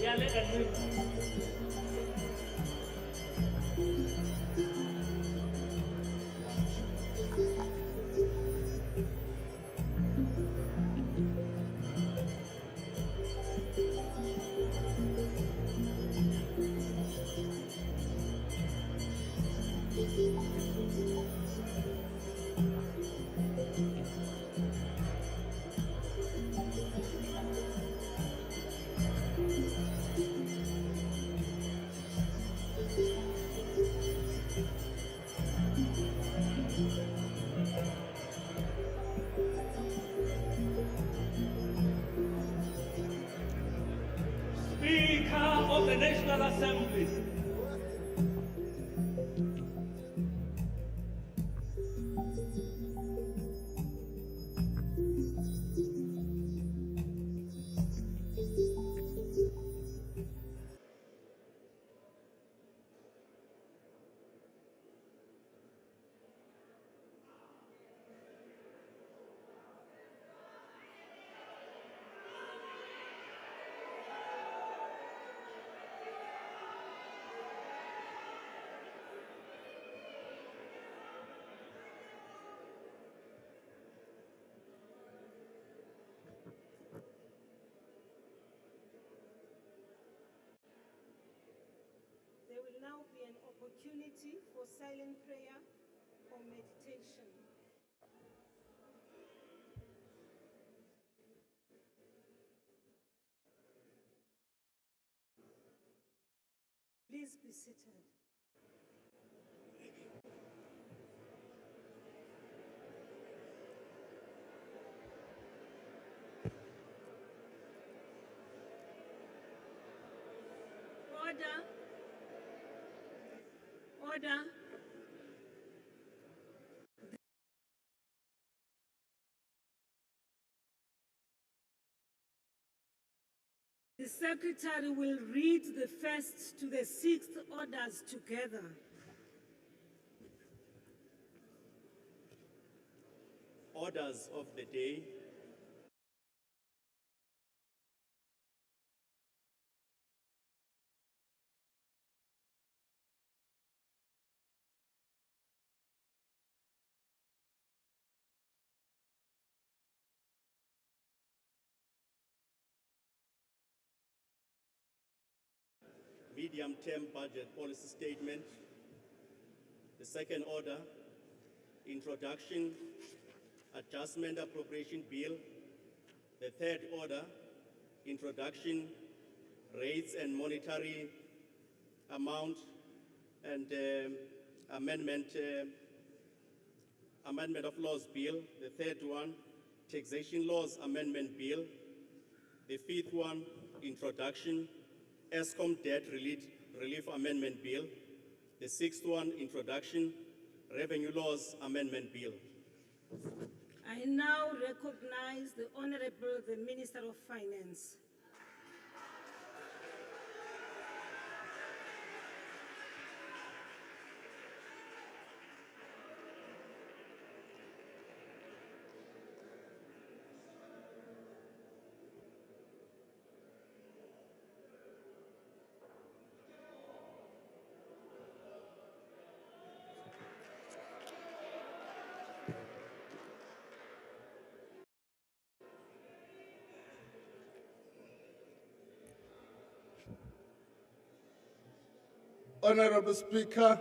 Yeah, let us move. Speaker of the National Assembly. There will now be an opportunity for silent prayer or meditation. Please be seated. Order. Order. The Secretary will read the first to the sixth orders together. Orders of the day. Medium-term budget policy statement. The second order, introduction, adjustment appropriation bill. The third order, introduction, rates and monetary amount and amendment of laws bill. The third one, taxation laws amendment bill. The fifth one, introduction, Eskom debt relief amendment bill. The sixth one, introduction, revenue laws amendment bill. I now recognize the Honorable the Minister of Finance. Honorable Speaker,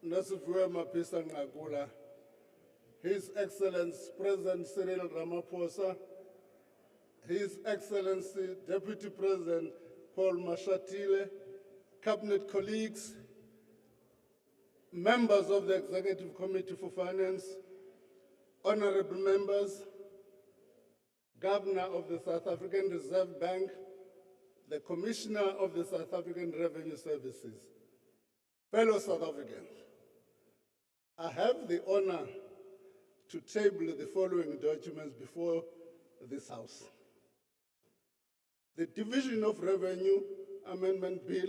Nasifuwe Mapisa Ngagula, His Excellency President Cyril Ramaphosa, His Excellency Deputy President Paul Mashatile, Cabinet colleagues, members of the Executive Committee for Finance, honorable members, Governor of the South African Reserve Bank, the Commissioner of the South African Revenue Services, fellow South Africans, I have the honor to table the following documents before this House. The Division of Revenue Amendment Bill,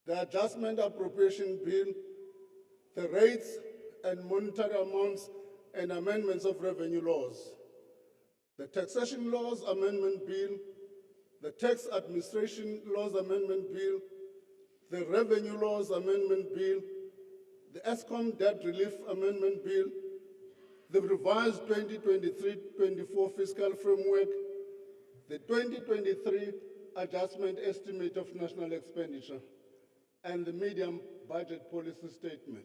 the Adjustment Appropriation Bill, the Rates and Monetary Amounts and amendments of revenue laws, the Taxation Laws Amendment Bill, the Tax Administration Laws Amendment Bill, the Revenue Laws Amendment Bill, the Eskom Debt Relief Amendment Bill, the revised 2023-24 fiscal framework, the 2023 adjustment estimate of national expenditure, and the medium budget policy statement.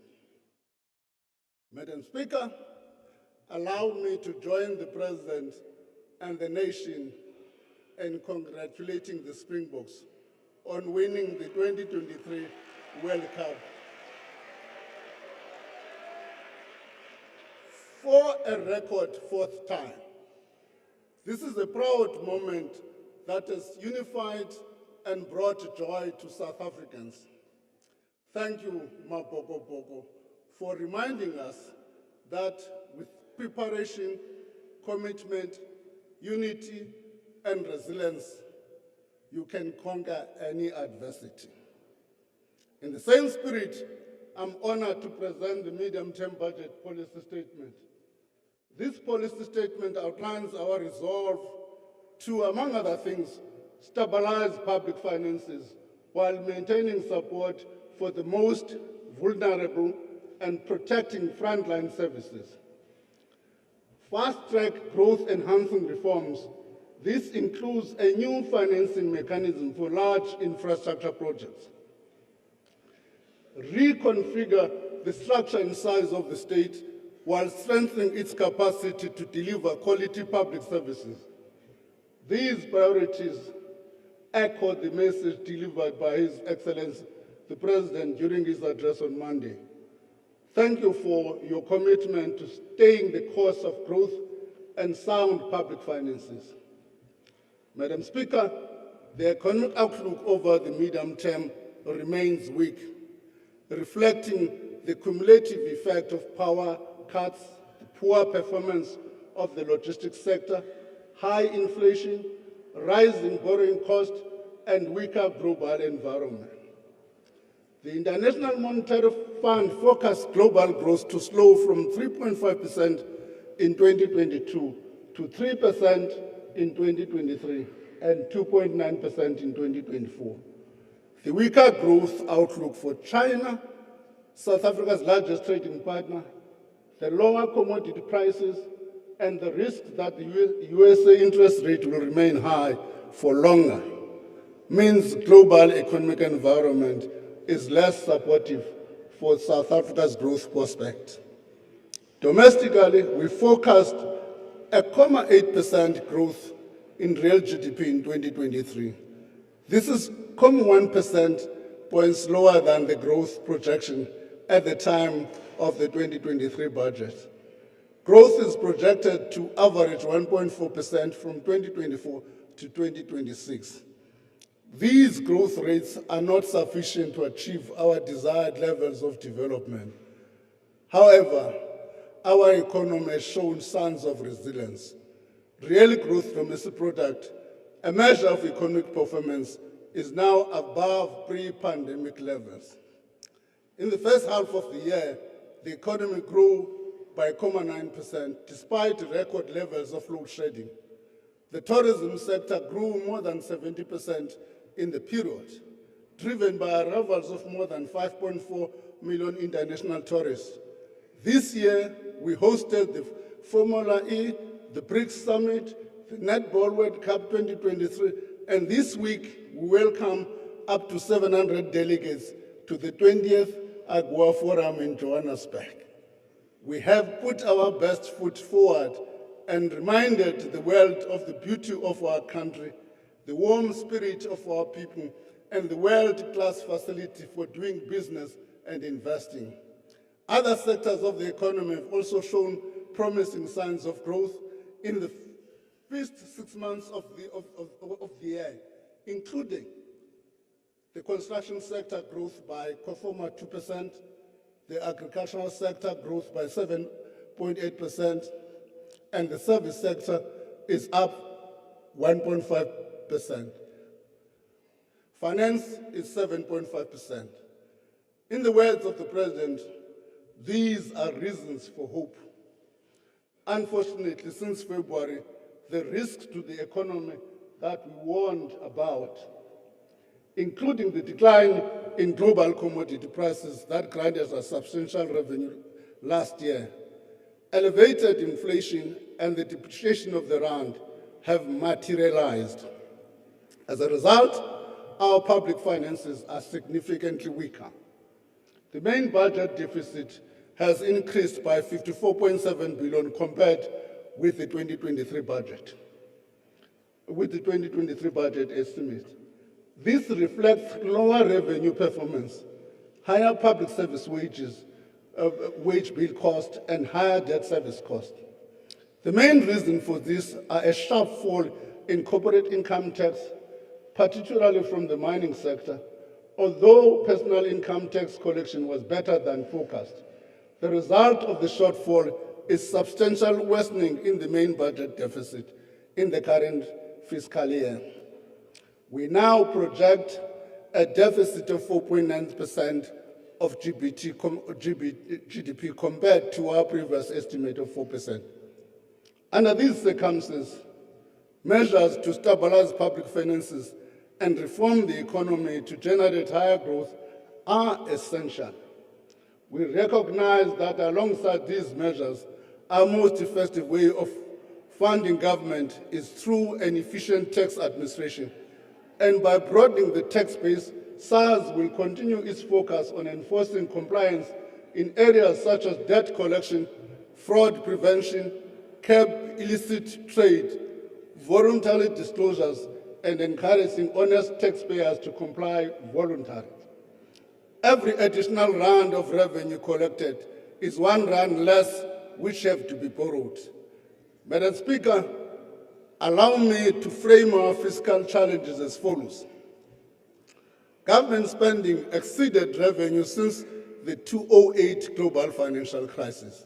Madam Speaker, allow me to join the President and the nation in congratulating the Springboks on winning the 2023 World Cup. For a record fourth time. This is a proud moment that has unified and brought joy to South Africans. Thank you, Mapoko, for reminding us that with preparation, commitment, unity, and resilience, you can conquer any adversity. In the same spirit, I'm honored to present the medium-term budget policy statement. This policy statement outlines our resolve to, among other things, stabilize public finances while maintaining support for the most vulnerable and protecting frontline services. Fast-track growth-enhancing reforms. This includes a new financing mechanism for large infrastructure projects. Reconfigure the structure and size of the state while strengthening its capacity to deliver quality public services. These priorities echo the message delivered by His Excellency, the President, during his address on Monday. Thank you for your commitment to staying the course of growth and sound public finances. Madam Speaker, the economic outlook over the medium term remains weak, reflecting the cumulative effect of power cuts, the poor performance of the logistics sector, high inflation, rising borrowing costs, and weaker global environment. The International Monetary Fund forecast global growth to slow from 3.5% in 2022 to 3% in 2023 and 2.9% in 2024. The weaker growth outlook for China, South Africa's largest trading partner, the lower commodity prices, and the risk that the USA interest rate will remain high for longer means global economic environment is less supportive for South Africa's growth prospects. Domestically, we forecast a 0.8% growth in real GDP in 2023. This is 0.1% points lower than the growth projection at the time of the 2023 budget. Growth is projected to average 1.4% from 2024 to 2026. These growth rates are not sufficient to achieve our desired levels of development. However, our economy has shown signs of resilience. Real gross domestic product, a measure of economic performance, is now above pre-pandemic levels. In the first half of the year, the economy grew by 0.9% despite record levels of load shedding. The tourism sector grew more than 70% in the period, driven by arrivals of more than 5.4 million international tourists. This year, we hosted the Formula E, the BRICS Summit, the Netball World Cup 2023, and this week we welcome up to 700 delegates to the 20th AGOA Forum in Johannesburg. We have put our best foot forward and reminded the world of the beauty of our country, the warm spirit of our people, and the world-class facility for doing business and investing. Other sectors of the economy have also shown promising signs of growth in the first 6 months of the year, including the construction sector growth by 2%, the agricultural sector growth by 7.8%, and the service sector is up 1.5%. Finance is 7.5%. In the words of the President, these are reasons for hope. Unfortunately, since February, the risks to the economy that we warned about, including the decline in global commodity prices that granted us substantial revenue last year, elevated inflation, and the depreciation of the rand have materialized. As a result, our public finances are significantly weaker. The main budget deficit has increased by 54.7 billion compared with the 2023 budget. With the 2023 budget estimate. This reflects lower revenue performance, higher public service wages, wage bill cost, and higher debt service cost. The main reason for this are a sharp fall in corporate income tax, particularly from the mining sector, although personal income tax collection was better than forecast. The result of the shortfall is substantial worsening in the main budget deficit in the current fiscal year. We now project a deficit of 4.9% of GDP compared to our previous estimate of 4%. Under these circumstances, measures to stabilize public finances and reform the economy to generate higher growth are essential. We recognize that alongside these measures, our most effective way of funding government is through an efficient tax administration. And by broadening the tax base, SARS will continue its focus on enforcing compliance in areas such as debt collection, fraud prevention, curb illicit trade, voluntary disclosures, and encouraging honest taxpayers to comply voluntarily. Every additional round of revenue collected is 1 rand less which have to be borrowed. Madam Speaker, allow me to frame our fiscal challenges as follows. Government spending exceeded revenue since the 2008 global financial crisis.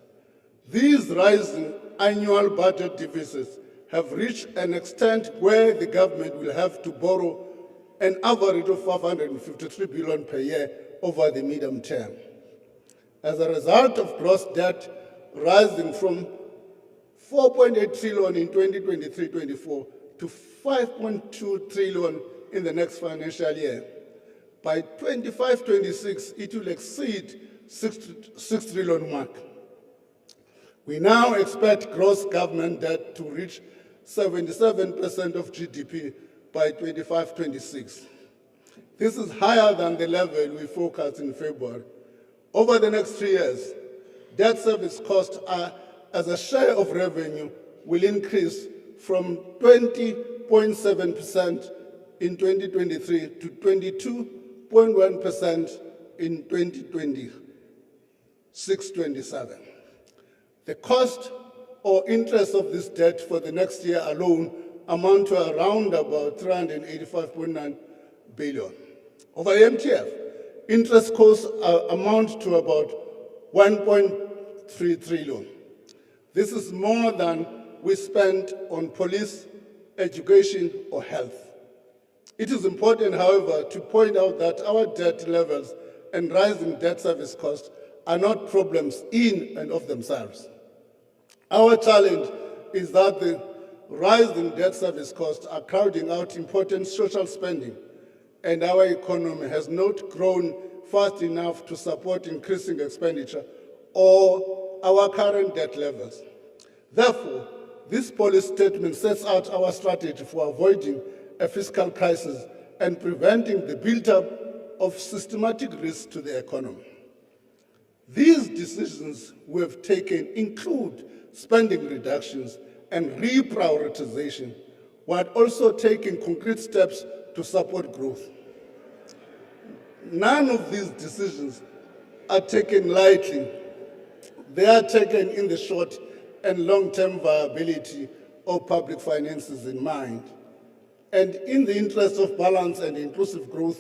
These rising annual budget deficits have reached an extent where the government will have to borrow an average of 553 billion per year over the medium term. As a result of gross debt rising from 4.8 trillion in 2023-24 to 5.2 trillion in the next financial year. By 25-26, it will exceed 6 trillion mark. We now expect gross government debt to reach 77% of GDP by 25-26. This is higher than the level we forecast in February. Over the next 3 years, debt service costs as a share of revenue will increase from 20.7% in 2023 to 22.1% in 2026-27. The cost or interest of this debt for the next year alone amount to around about 385.9 billion. Over the MTF, interest costs amount to about 1.3 trillion. This is more than we spend on police, education, or health. It is important, however, to point out that our debt levels and rising debt service costs are not problems in and of themselves. Our challenge is that the rising debt service costs are crowding out important social spending, and our economy has not grown fast enough to support increasing expenditure or our current debt levels. Therefore, this policy statement sets out our strategy for avoiding a fiscal crisis and preventing the build-up of systematic risks to the economy. These decisions we have taken include spending reductions and reprioritization, while also taking concrete steps to support growth. None of these decisions are taken lightly. They are taken in the short and long-term viability of public finances in mind. And in the interest of balance and inclusive growth,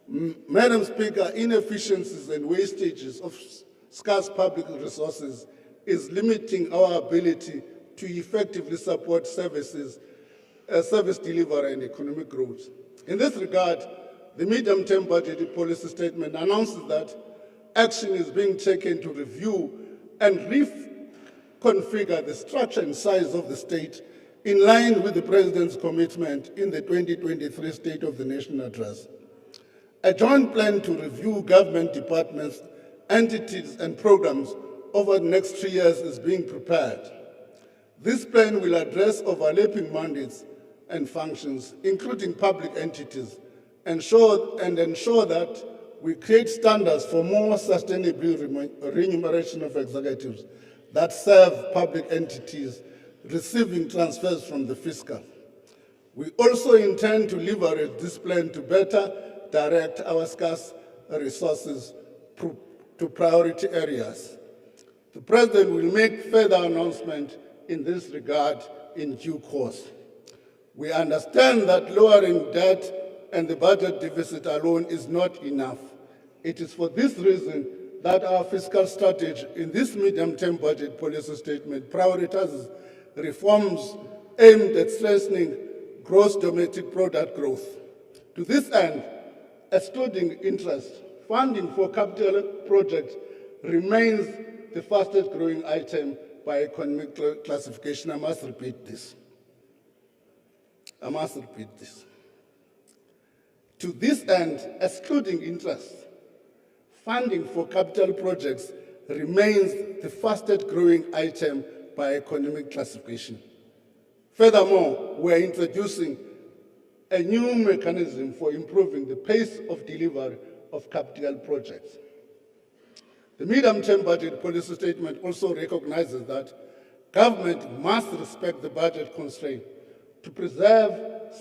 Madam Speaker, inefficiencies and wastages of scarce public resources is limiting our ability to effectively support service delivery and economic growth. In this regard, the medium-term budget policy statement announces that action is being taken to review and reconfigure the structure and size of the state in line with the President's commitment in the 2023 State of the Nation Address. A joint plan to review government departments, entities, and programs over the next 3 years is being prepared. This plan will address overlapping mandates and functions, including public entities, and ensure that we create standards for more sustainable remuneration of executives that serve public entities receiving transfers from the fiscal. We also intend to leverage this plan to better direct our scarce resources to priority areas. The President will make further announcement in this regard in due course. We understand that lowering debt and the budget deficit alone is not enough. It is for this reason that our fiscal strategy in this medium-term budget policy statement prioritizes reforms aimed at strengthening gross domestic product growth. To this end, excluding interest, funding for capital projects remains the fastest growing item by economic classification. I must repeat this. To this end, excluding interest, funding for capital projects remains the fastest growing item by economic classification. Furthermore, we are introducing a new mechanism for improving the pace of delivery of capital projects. The medium-term budget policy statement also recognizes that government must respect the budget constraint to preserve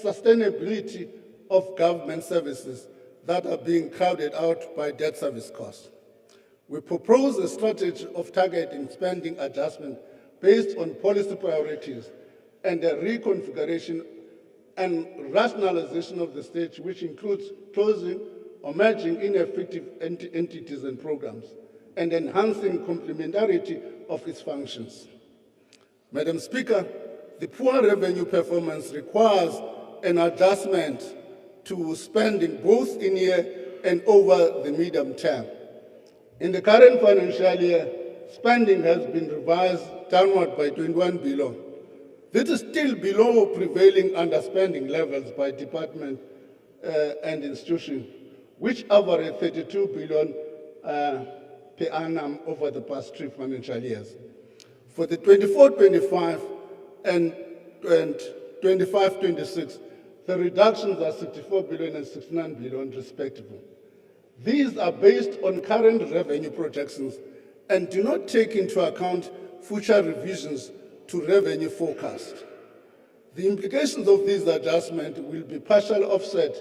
sustainability of government services that are being crowded out by debt service costs. We propose a strategy of targeting spending adjustment based on policy priorities and a reconfiguration and rationalization of the state, which includes closing or merging ineffective entities and programs, and enhancing complementarity of its functions. Madam Speaker, the poor revenue performance requires an adjustment to spending both in year and over the medium term. In the current financial year, spending has been revised downward by 21 billion. This is still below prevailing underspending levels by department and institution, which average 32 billion per annum over the past 3 financial years. For the 24-25 and 25-26, the reductions are 64 billion and 69 billion respectively. These are based on current revenue projections and do not take into account future revisions to revenue forecast. The implications of these adjustments will be partially offset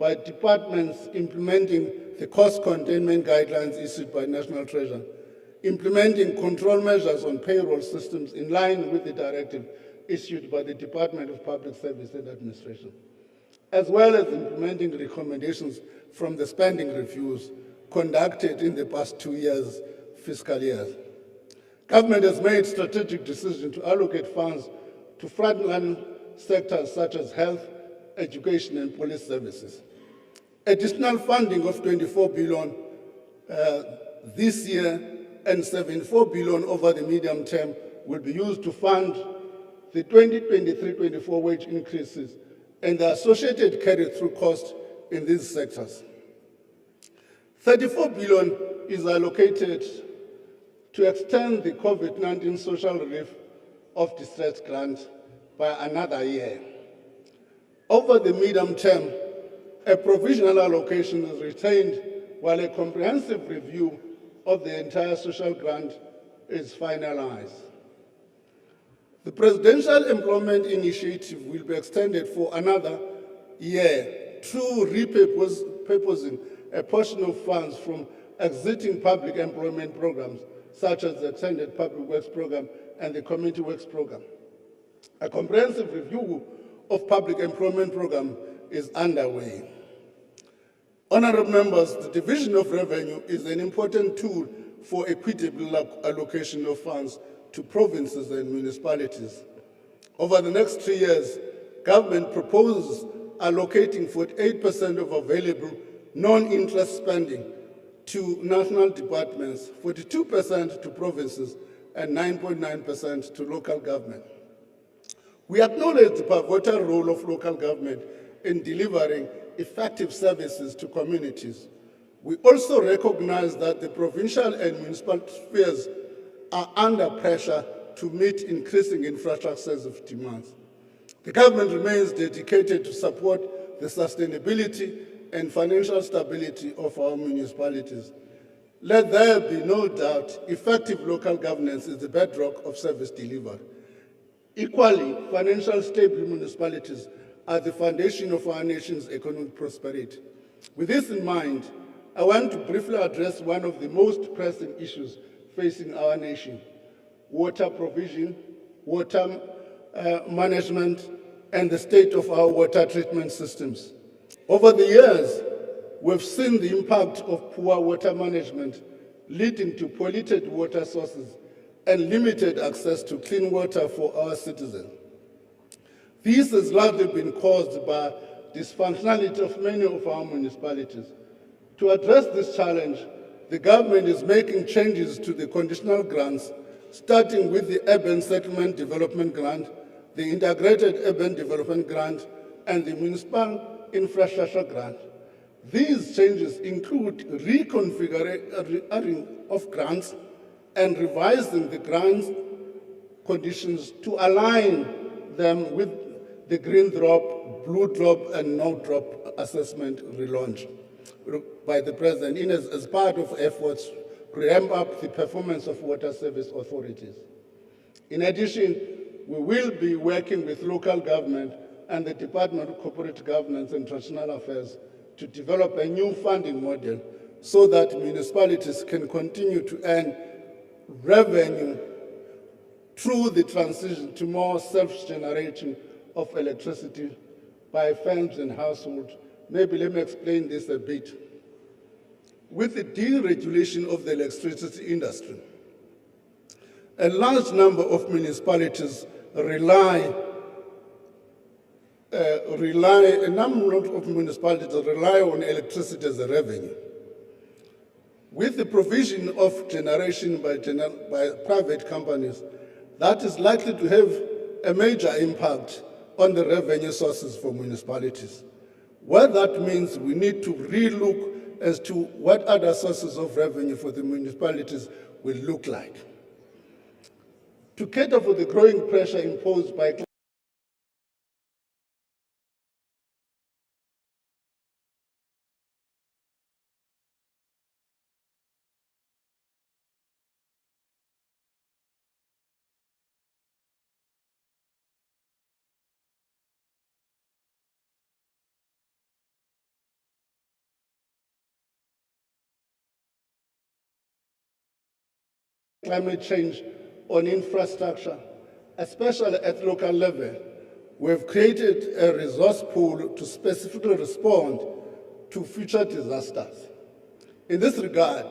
by departments implementing the cost containment guidelines issued by National Treasury, implementing control measures on payroll systems in line with the directive issued by the Department of Public Service and Administration, as well as implementing recommendations from the spending reviews conducted in the past 2 years, fiscal years. Government has made strategic decisions to allocate funds to frontline sectors such as health, education, and police services. Additional funding of 24 billion this year and 74 billion over the medium term will be used to fund the 2023-24 wage increases and the associated carry-through costs in these sectors. 34 billion is allocated to extend the COVID-19 social relief of distress grant by another year. Over the medium term, a provisional allocation is retained while a comprehensive review of the entire social grant is finalized. The Presidential Employment Initiative will be extended for another year through repurposing a portion of funds from existing public employment programs, such as the Extended Public Works Program and the Community Works Program. A comprehensive review of public employment program is underway. Honourable members, the division of revenue is an important tool for equitable allocation of funds to provinces and municipalities. Over the next 3 years, government proposes allocating 48% of available non-interest spending to national departments, 42% to provinces, and 9.9% to local government. We acknowledge the pivotal role of local government in delivering effective services to communities. We also recognize that the provincial and municipal spheres are under pressure to meet increasing infrastructure demands. The government remains dedicated to support the sustainability and financial stability of our municipalities. Let there be no doubt, effective local governance is the bedrock of service delivery. Equally, financially stable municipalities are the foundation of our nation's economic prosperity. With this in mind, I want to briefly address one of the most pressing issues facing our nation: water provision, water management, and the state of our water treatment systems. Over the years, we've seen the impact of poor water management leading to polluted water sources and limited access to clean water for our citizens. This has largely been caused by dysfunctionality of many of our municipalities. To address this challenge, the government is making changes to the conditional grants, starting with the Urban Settlement Development Grant, the Integrated Urban Development Grant, and the Municipal Infrastructure Grant. These changes include reconfiguring of grants and revising the grants conditions to align them with the green drop, blue drop, and no drop assessment relaunch by the President as part of efforts to ramp up the performance of water service authorities. In addition, we will be working with local government and the Department of Corporate Governance and Traditional Affairs to develop a new funding model so that municipalities can continue to earn revenue through the transition to more self-generation of electricity by firms and households. Maybe let me explain this a bit. With the deregulation of the electricity industry, a large number of municipalities rely on electricity as a revenue. With the provision of generation by private companies, that is likely to have a major impact on the revenue sources for municipalities. What that means, we need to relook as to what other sources of revenue for the municipalities will look like. To cater for the growing pressure imposed by climate change on infrastructure, especially at local level, we've created a resource pool to specifically respond to future disasters. In this regard,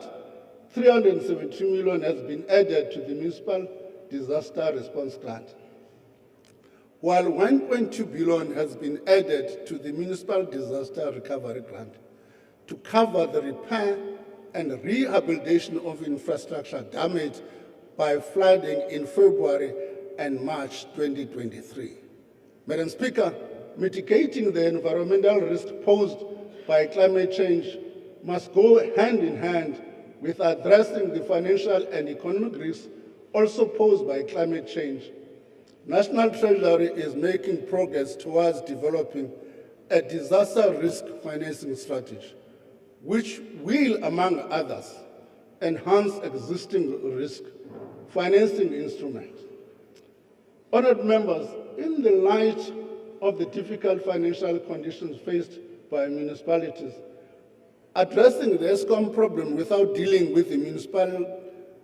372 million has been added to the Municipal Disaster Response Grant, while 1.2 billion has been added to the Municipal Disaster Recovery Grant to cover the repair and rehabilitation of infrastructure damaged by flooding in February and March 2023. Madam Speaker, mitigating the environmental risk posed by climate change must go hand in hand with addressing the financial and economic risks also posed by climate change. National Treasury is making progress towards developing a disaster risk financing strategy, which will, among others, enhance existing risk financing instruments. Honored members, in the light of the difficult financial conditions faced by municipalities, addressing the Eskom problem without dealing with the municipal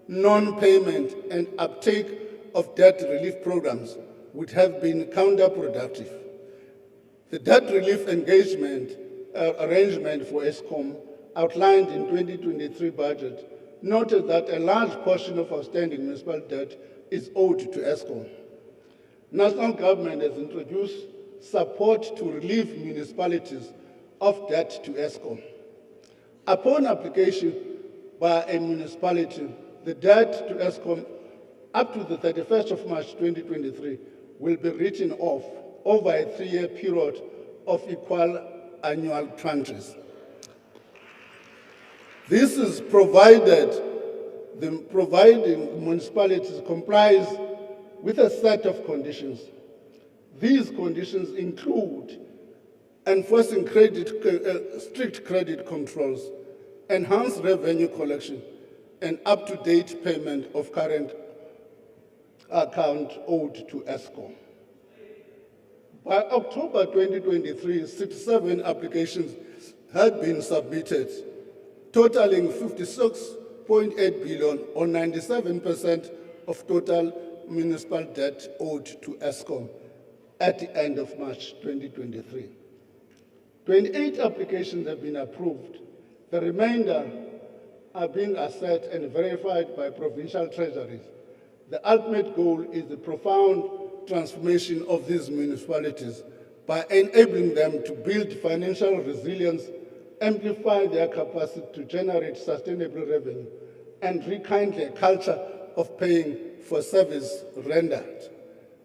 non-payment and uptake of debt relief programs would have been counterproductive. The debt relief engagement arrangement for Eskom outlined in 2023 budget noted that a large portion of outstanding municipal debt is owed to Eskom. National government has introduced support to relieve municipalities of debt to Eskom. Upon application by a municipality, the debt to Eskom up to the 31st of March 2023 will be written off over a 3-year period of equal annual tranches. This is providing municipalities complies with a set of conditions. These conditions include enforcing strict credit controls, enhanced revenue collection, and up-to-date payment of current account owed to Eskom. By October 2023, 67 applications had been submitted, totaling 56.8 billion, or 97% of total municipal debt owed to Eskom at the end of March 2023. 28 applications have been approved. The remainder are being assessed and verified by provincial treasuries. The ultimate goal is the profound transformation of these municipalities by enabling them to build financial resilience, amplify their capacity to generate sustainable revenue, and rekindle a culture of paying for service rendered.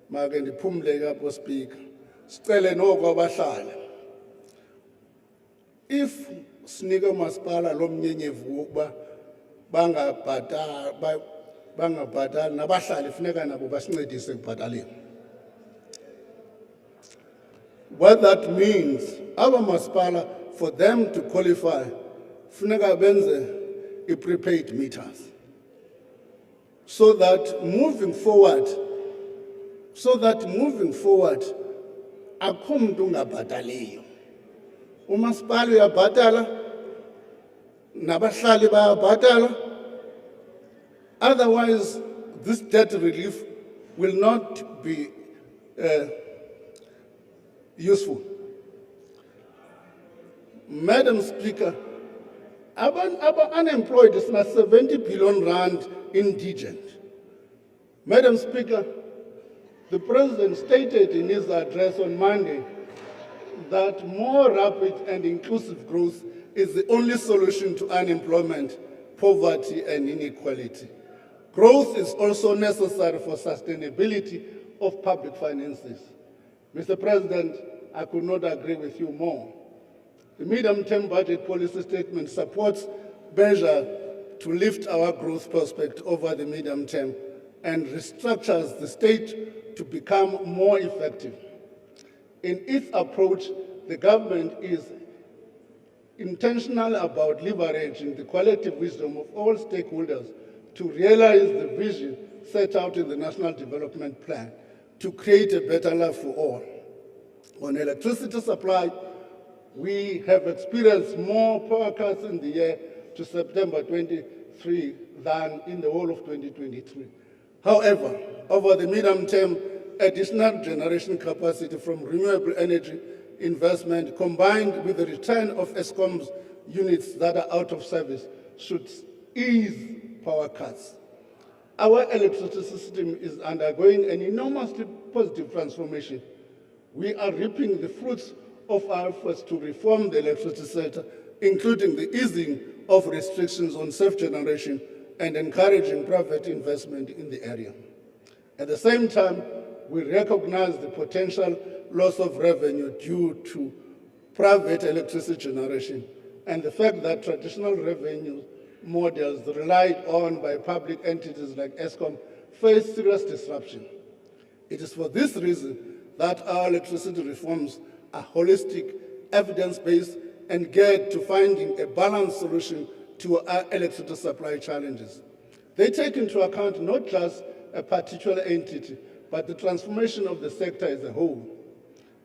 Make ndiphumle kapho Speaker. Sicele noko abahlali. If sinike umasipala lo mnyenyevu ukuba bangabhatali nabahlali funeka nabo basincedise ekubhataleni. What that means, our masipala, for them to qualify, funeka benze i-prepaid meters. So that moving forward, akho muntu ungabhataliyo. Umasipala uyabhatala, nabahlali bayabhatala. Otherwise, this debt relief will not be useful. Madam Speaker, unemployed is now 70 billion rand indigent. Madam Speaker, the President stated in his address on Monday that more rapid and inclusive growth is the only solution to unemployment, poverty, and inequality. Growth is also necessary for sustainability of public finances. Mr. President, I could not agree with you more. The medium-term budget policy statement supports measures to lift our growth prospect over the medium term and restructures the state to become more effective. In its approach, the government is intentional about leveraging the collective wisdom of all stakeholders to realize the vision set out in the National Development Plan to create a better life for all. On electricity supply, we have experienced more power cuts in the year to September 23 than in the whole of 2023. However, over the medium term, additional generation capacity from renewable energy investment combined with the return of Eskom's units that are out of service should ease power cuts. Our electricity system is undergoing an enormously positive transformation. We are reaping the fruits of our efforts to reform the electricity sector, including the easing of restrictions on self-generation and encouraging private investment in the area. At the same time, we recognize the potential loss of revenue due to private electricity generation and the fact that traditional revenue models relied on by public entities like Eskom face serious disruption. It is for this reason that our electricity reforms are holistic, evidence-based, and geared to finding a balanced solution to our electricity supply challenges. They take into account not just a particular entity, but the transformation of the sector as a whole.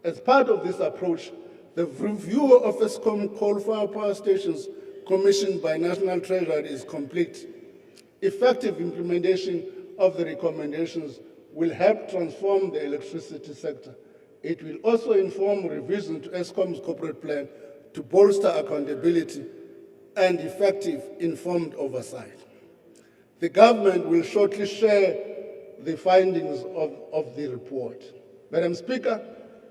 As part of this approach, the review of Eskom coal-fired power stations commissioned by National Treasury is complete. Effective implementation of the recommendations will help transform the electricity sector. It will also inform revision to Eskom's corporate plan to bolster accountability and effective informed oversight. The government will shortly share the findings of the report. Madam Speaker,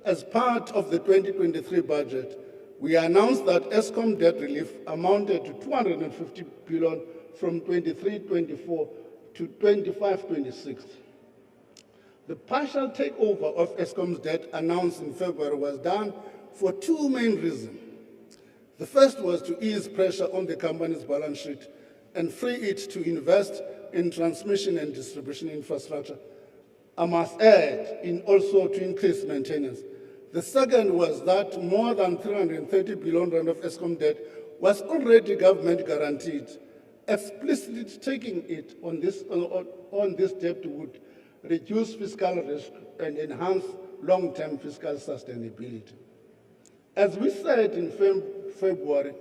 as part of the 2023 budget, we announced that Eskom debt relief amounted to 250 billion from 23-24 to 25-26. The partial takeover of Eskom's debt announced in February was done for two main reasons. The first was to ease pressure on the company's balance sheet and free it to invest in transmission and distribution infrastructure. I must add, in also to increase maintenance. The second was that more than 330 billion rand of Eskom debt was already government guaranteed. Explicitly taking it on this debt would reduce fiscal risk and enhance long-term fiscal sustainability. As we said in February,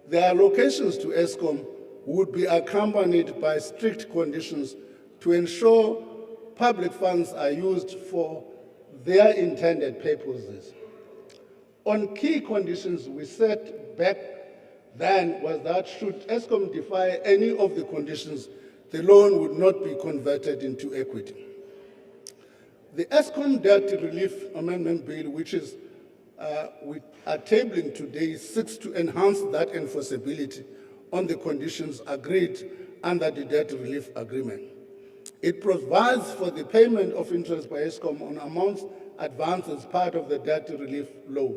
the allocations to Eskom would be accompanied by strict conditions to ensure public funds are used for their intended purposes. On key conditions we set back then was that should Eskom defy any of the conditions, the loan would not be converted into equity. The Eskom Debt Relief Amendment Bill, which is we are tabling today, seeks to enhance that enforceability on the conditions agreed under the Debt Relief Agreement. It provides for the payment of interest by Eskom on amounts advanced as part of the debt relief law.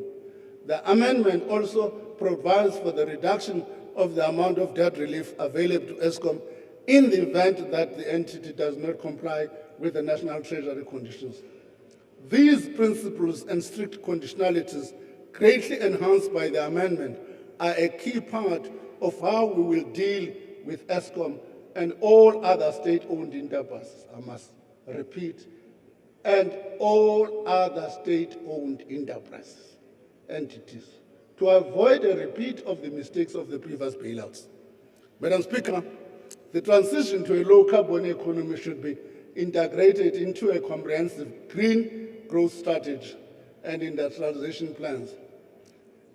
The amendment also provides for the reduction of the amount of debt relief available to Eskom in the event that the entity does not comply with the National Treasury conditions. These principles and strict conditionalities, greatly enhanced by the amendment, are a key part of how we will deal with Eskom and all other state-owned enterprises, I must repeat, and all other state-owned enterprises, entities, to avoid a repeat of the mistakes of the previous bailouts. Madam Speaker, the transition to a low-carbon economy should be integrated into a comprehensive green growth strategy and industrialization plans.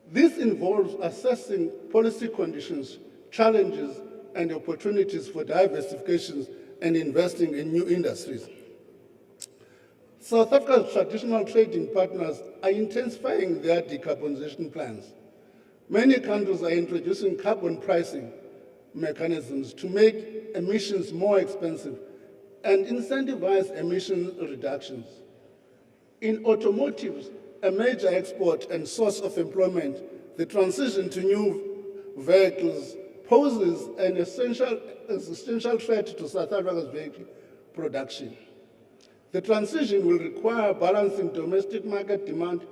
This involves assessing policy conditions, challenges, and opportunities for diversification and investing in new industries. South Africa's traditional trading partners are intensifying their decarbonization plans. Many countries are introducing carbon pricing mechanisms to make emissions more expensive and incentivize emission reductions. In automotive, a major export and source of employment, the transition to new vehicles poses an existential threat to South Africa's vehicle production. The transition will require balancing domestic market demand,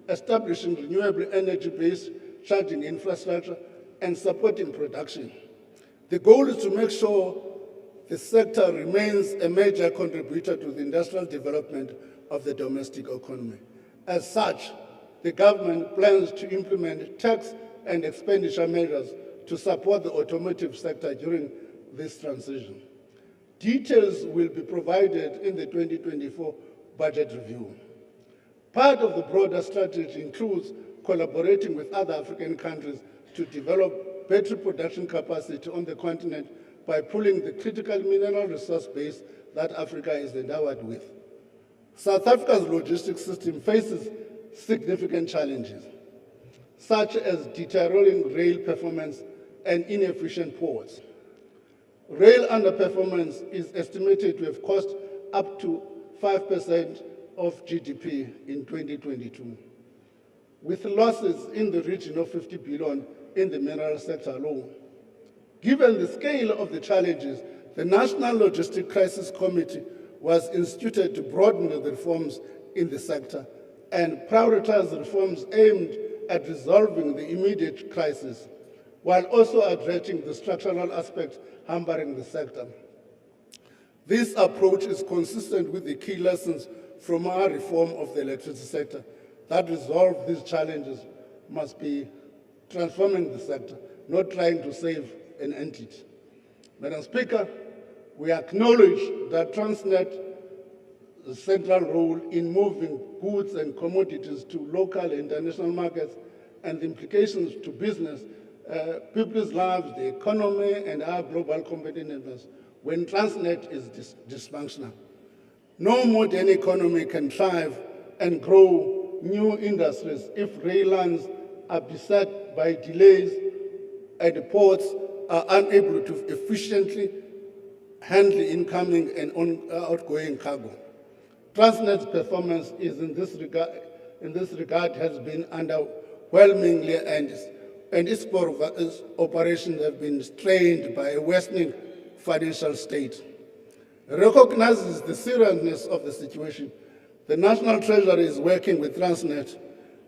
establishing renewable energy-based charging infrastructure, and supporting production. The goal is to make sure the sector remains a major contributor to the industrial development of the domestic economy. As such, the government plans to implement tax and expenditure measures to support the automotive sector during this transition. Details will be provided in the 2024 budget review. Part of the broader strategy includes collaborating with other African countries to develop battery production capacity on the continent by pooling the critical mineral resource base that Africa is endowed with. South Africa's logistics system faces significant challenges, such as deteriorating rail performance and inefficient ports. Rail underperformance is estimated to have cost up to 5% of GDP in 2022, with losses in the region of 50 billion in the mineral sector alone. Given the scale of the challenges, the National Logistic Crisis Committee was instituted to broaden the reforms in the sector and prioritize reforms aimed at resolving the immediate crisis, while also addressing the structural aspects hampering the sector. This approach is consistent with the key lessons from our reform of the electricity sector that resolve these challenges must be transforming the sector, not trying to save an entity. Madam Speaker, we acknowledge that Transnet's central role in moving goods and commodities to local and international markets and the implications to business, people's lives, the economy, and our global competitiveness when Transnet is dysfunctional. No modern economy can thrive and grow new industries if rail lines are beset by delays and the ports are unable to efficiently handle incoming and outgoing cargo. Transnet's performance is in this regard has been underwhelmingly and its operations have been strained by a worsening financial state. Recognizes the seriousness of the situation. The National Treasury is working with Transnet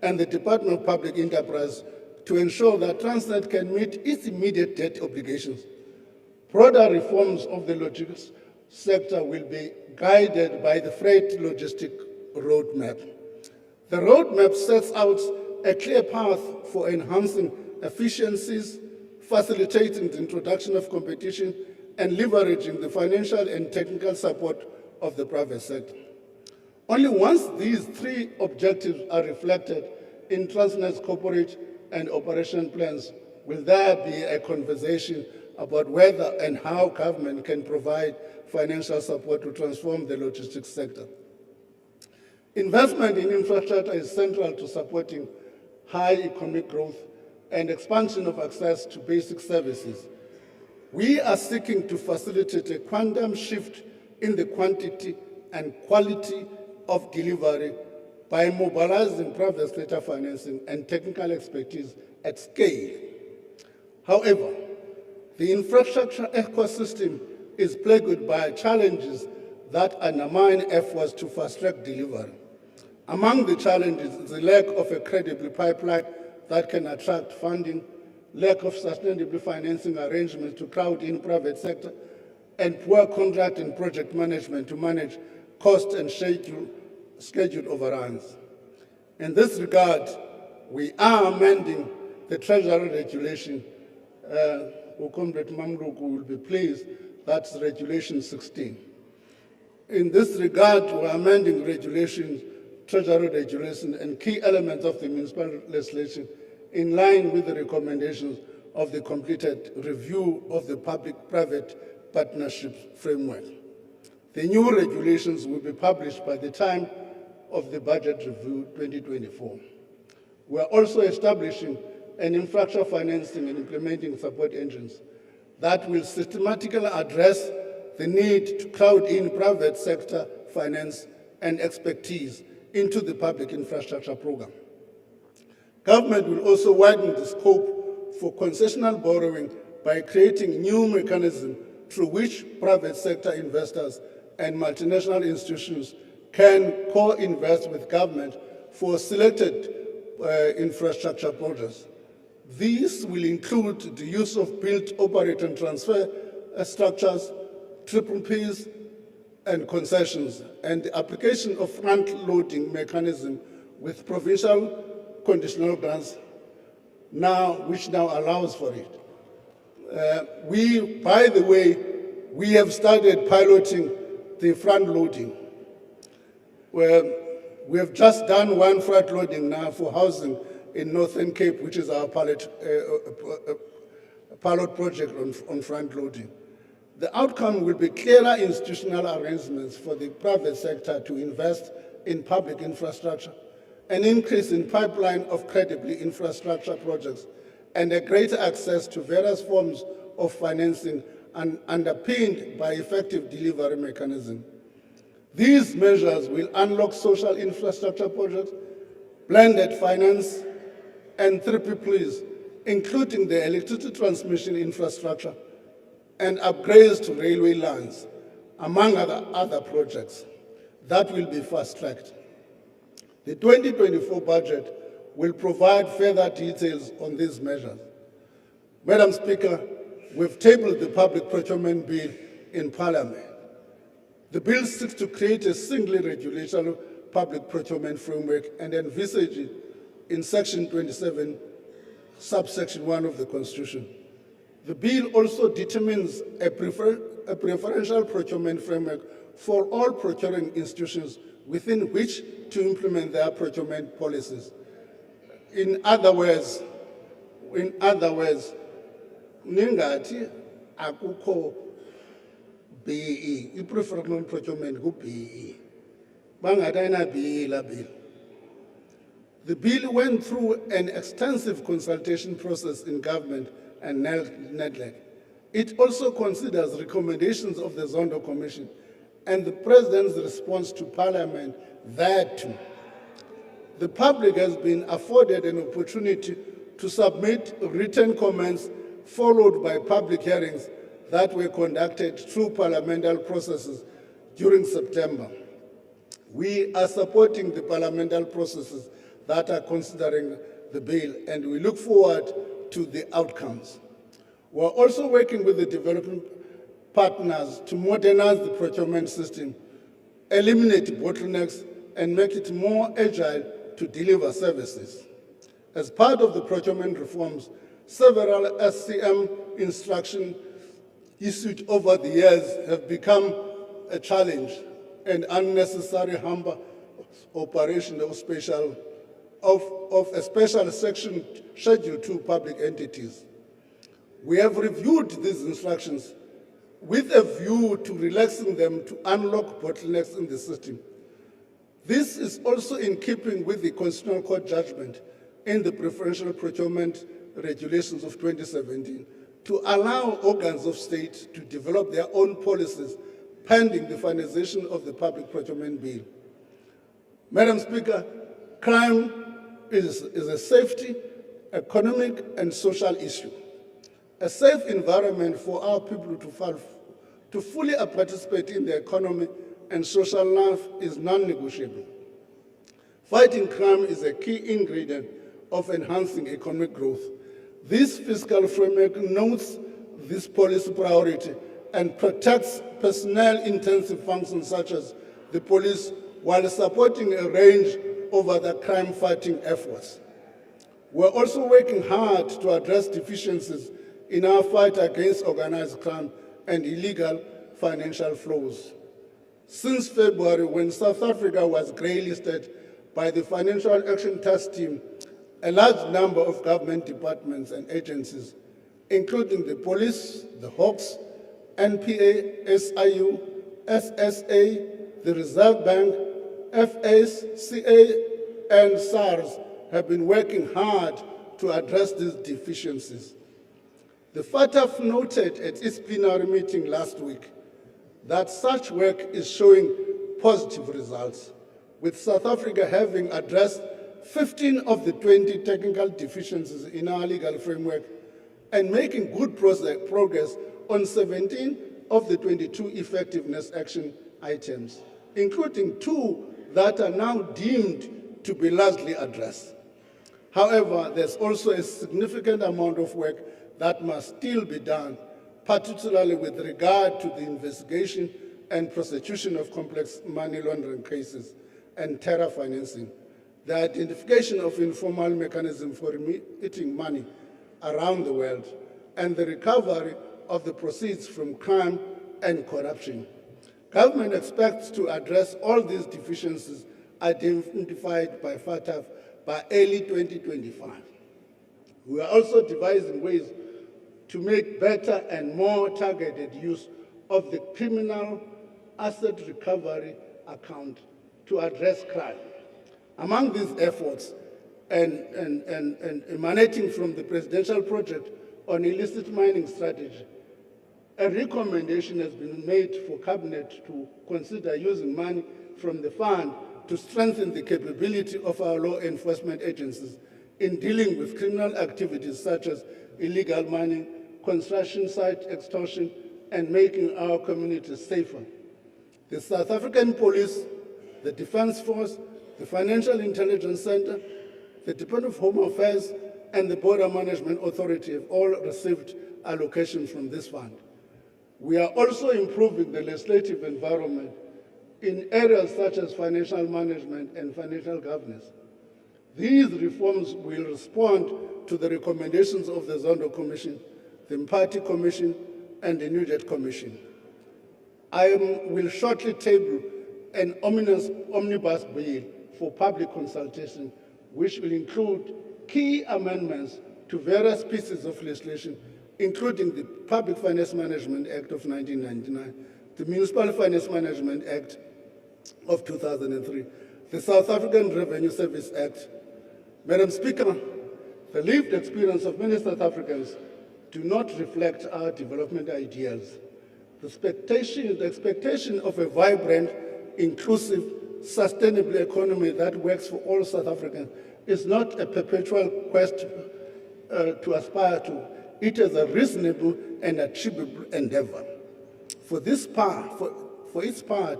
and the Department of Public Enterprise to ensure that Transnet can meet its immediate debt obligations. Broader reforms of the logistics sector will be guided by the Freight Logistic Roadmap. The roadmap sets out a clear path for enhancing efficiencies, facilitating the introduction of competition, and leveraging the financial and technical support of the private sector. Only once these three objectives are reflected in Transnet's corporate and operation plans will there be a conversation about whether and how government can provide financial support to transform the logistics sector. Investment in infrastructure is central to supporting high economic growth and expansion of access to basic services. We are seeking to facilitate a quantum shift in the quantity and quality of delivery by mobilizing private sector financing and technical expertise at scale. However, the infrastructure ecosystem is plagued by challenges that undermine efforts to fast-track delivery. Among the challenges is the lack of a credible pipeline that can attract funding, lack of sustainable financing arrangements to crowd in private sector, and poor contract and project management to manage cost and schedule overruns. In this regard, we are amending the Treasury regulation. Comrade Mamluku will be pleased, that's Regulation 16. In this regard, we are amending regulations, Treasury regulation, and key elements of the municipal legislation in line with the recommendations of the completed review of the public-private partnership framework. The new regulations will be published by the time of the budget review 2024. We are also establishing an infrastructure financing and implementing support engines that will systematically address the need to crowd in private sector finance and expertise into the public infrastructure program. Government will also widen the scope for concessional borrowing by creating new mechanisms through which private sector investors and multinational institutions can co-invest with government for selected infrastructure projects. These will include the use of build, operate, and transfer structures, PPPs, and concessions, and the application of front-loading mechanism with provincial conditional grants, which now allows for it. By the way, we have started piloting the front-loading. We have just done one front-loading now for housing in Northern Cape, which is our pilot project on front-loading. The outcome will be clearer institutional arrangements for the private sector to invest in public infrastructure, an increase in pipeline of credible infrastructure projects, and a greater access to various forms of financing and underpinned by effective delivery mechanism. These measures will unlock social infrastructure projects, blended finance, and PPPs, including the electricity transmission infrastructure and upgrades to railway lines, among other projects that will be fast-tracked. The 2024 budget will provide further details on these measures. Madam Speaker, we've tabled the public procurement bill in Parliament. The bill seeks to create a single regulatory public procurement framework and envisage it in Section 27, subsection 1 of the Constitution. The bill also determines a preferential procurement framework for all procuring institutions within which to implement their procurement policies. In other words, ningati akukho BE, i-preferential procurement ku-BE. Bangatayina BE la bill. The bill went through an extensive consultation process in government and NEDLAC. It also considers recommendations of the Zondo Commission and the President's response to Parliament thereto. The public has been afforded an opportunity to submit written comments followed by public hearings that were conducted through parliamentary processes during September. We are supporting the parliamentary processes that are considering the bill, and we look forward to the outcomes. We're also working with the development partners to modernize the procurement system, eliminate bottlenecks, and make it more agile to deliver services. As part of the procurement reforms, several SCM instructions issued over the years have become a challenge and unnecessary hamper operation of a special section scheduled to public entities. We have reviewed these instructions with a view to relaxing them to unlock bottlenecks in the system. This is also in keeping with the Constitutional Court judgment in the Preferential Procurement Regulations of 2017 to allow organs of state to develop their own policies pending the finalization of the Public Procurement Bill. Madam Speaker, crime is a safety, economic, and social issue. A safe environment for our people to fully participate in the economy and social life is non-negotiable. Fighting crime is a key ingredient of enhancing economic growth. This fiscal framework notes this policy priority and protects personnel-intensive functions such as the police while supporting a range of other crime-fighting efforts. We're also working hard to address deficiencies in our fight against organized crime and illegal financial flows. Since February, when South Africa was grey-listed by the Financial Action Task Team, a large number of government departments and agencies, including the police, the Hawks, NPA, SIU, SSA, the Reserve Bank, FACA, and SARS, have been working hard to address these deficiencies. The FATF noted at its plenary meeting last week that such work is showing positive results, with South Africa having addressed 15 of the 20 technical deficiencies in our legal framework and making good progress on 17 of the 22 effectiveness action items, including 2 that are now deemed to be largely addressed. However, there's also a significant amount of work that must still be done, particularly with regard to the investigation and prosecution of complex money laundering cases and terror financing, the identification of informal mechanisms for remitting money around the world, and the recovery of the proceeds from crime and corruption. Government expects to address all these deficiencies identified by FATF by early 2025. We are also devising ways to make better and more targeted use of the criminal asset recovery account to address crime. Among these efforts, and emanating from the presidential project on illicit mining strategy, a recommendation has been made for Cabinet to consider using money from the fund to strengthen the capability of our law enforcement agencies in dealing with criminal activities such as illegal mining, construction site extortion, and making our communities safer. The South African Police, the Defence Force, the Financial Intelligence Center, the Department of Home Affairs, and the Border Management Authority have all received allocations from this fund. We are also improving the legislative environment in areas such as financial management and financial governance. These reforms will respond to the recommendations of the Zondo Commission, the Mpati Commission, and the Nugent Commission. I will shortly table an omnibus bill for public consultation, which will include key amendments to various pieces of legislation, including the Public Finance Management Act of 1999, the Municipal Finance Management Act of 2003, the South African Revenue Service Act. Madam Speaker, the lived experience of many South Africans do not reflect our development ideals. The expectation of a vibrant, inclusive, sustainable economy that works for all South Africans is not a perpetual quest to aspire to. It is a reasonable and achievable endeavor. For its part,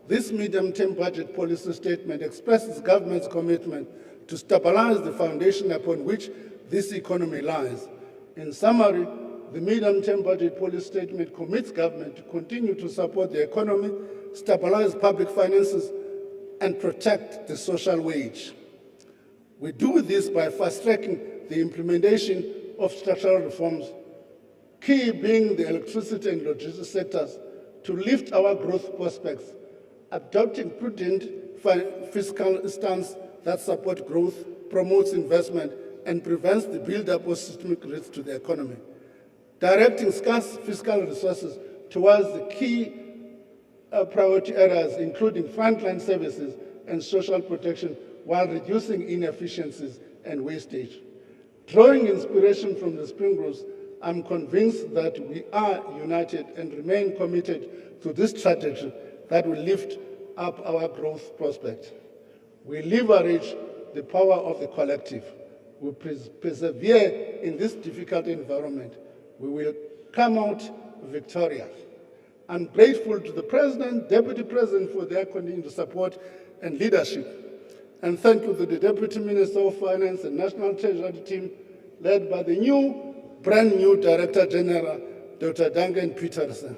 this medium-term budget policy statement expresses government's commitment to stabilize the foundation upon which this economy lies. In summary, the medium-term budget policy statement commits government to continue to support the economy, stabilize public finances, and protect the social wage. We do this by fast-tracking the implementation of structural reforms, key being the electricity and logistics sectors, to lift our growth prospects, adopting prudent fiscal stance that support growth, promotes investment, and prevents the buildup of systemic risks to the economy. Directing scarce fiscal resources towards the key priority areas, including frontline services and social protection, while reducing inefficiencies and wastage. Drawing inspiration from the Spring Groups, I'm convinced that we are united and remain committed to this strategy that will lift up our growth prospects. We leverage the power of the collective. We persevere in this difficult environment. We will come out victorious. I'm grateful to the President, Deputy President for their continued support and leadership. And thank you to the Deputy Minister of Finance and National Treasury team led by the brand new Director General, Dr. Duncan Peterson.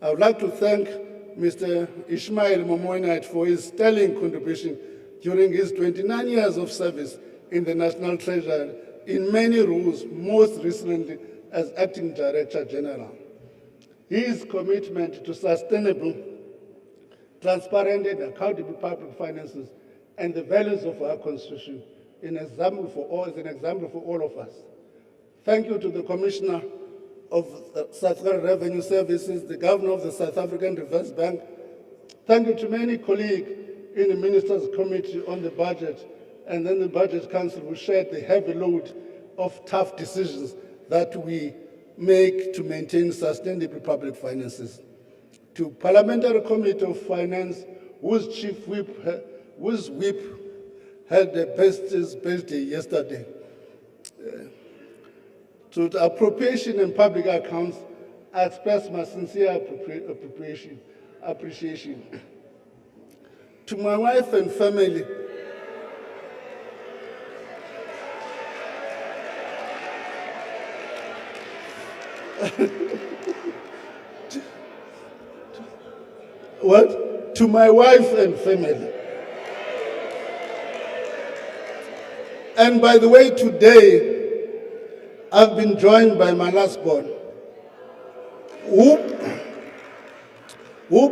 I would like to thank Mr. Ishmael Momoinite for his sterling contribution during his 29 years of service in the National Treasury in many roles, most recently as Acting Director General. His commitment to sustainable, transparent and accountable public finances and the values of our Constitution is an example for all of us. Thank you to the Commissioner of South African Revenue Services, the Governor of the South African Reserve Bank. Thank you to many colleagues in the Ministers' Committee on the Budget and then the Budget Council who shared the heavy load of tough decisions that we make to maintain sustainable public finances. To Parliamentary Committee of Finance, whose whip had the bestest birthday yesterday. To the Appropriation and Public Accounts, I express my sincere appreciation. To my wife and family, To my wife and family. And by the way, today, I've been joined by my last born, who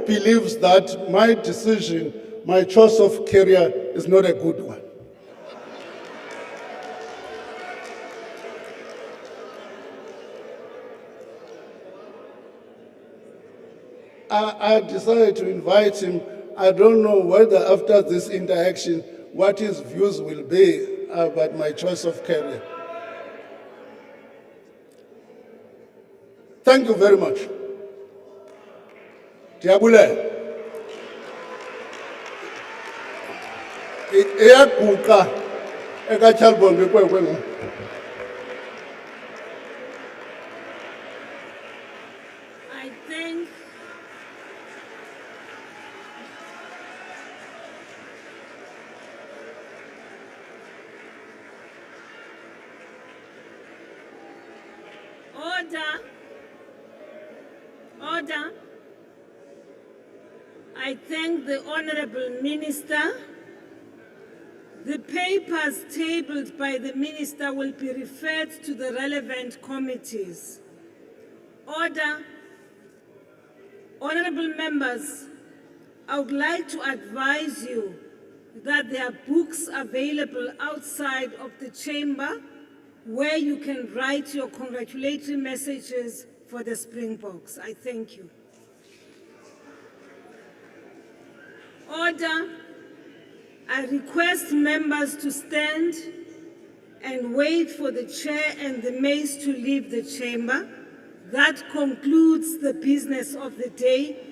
believes that my decision, my choice of career is not a good one. I decided to invite him. I don't know whether after this interaction, what his views will be about my choice of career. Thank you very much. Diabule. Eyakuka ekachalbombe kwekwengu. Order. I thank the Honorable Minister. The papers tabled by the Minister will be referred to the relevant committees. Order. Honorable members, I would like to advise you that there are books available outside of the chamber where you can write your congratulatory messages for the Springboks. I thank you. Order. I request members to stand and wait for the chair and the maids to leave the chamber. That concludes the business of the day.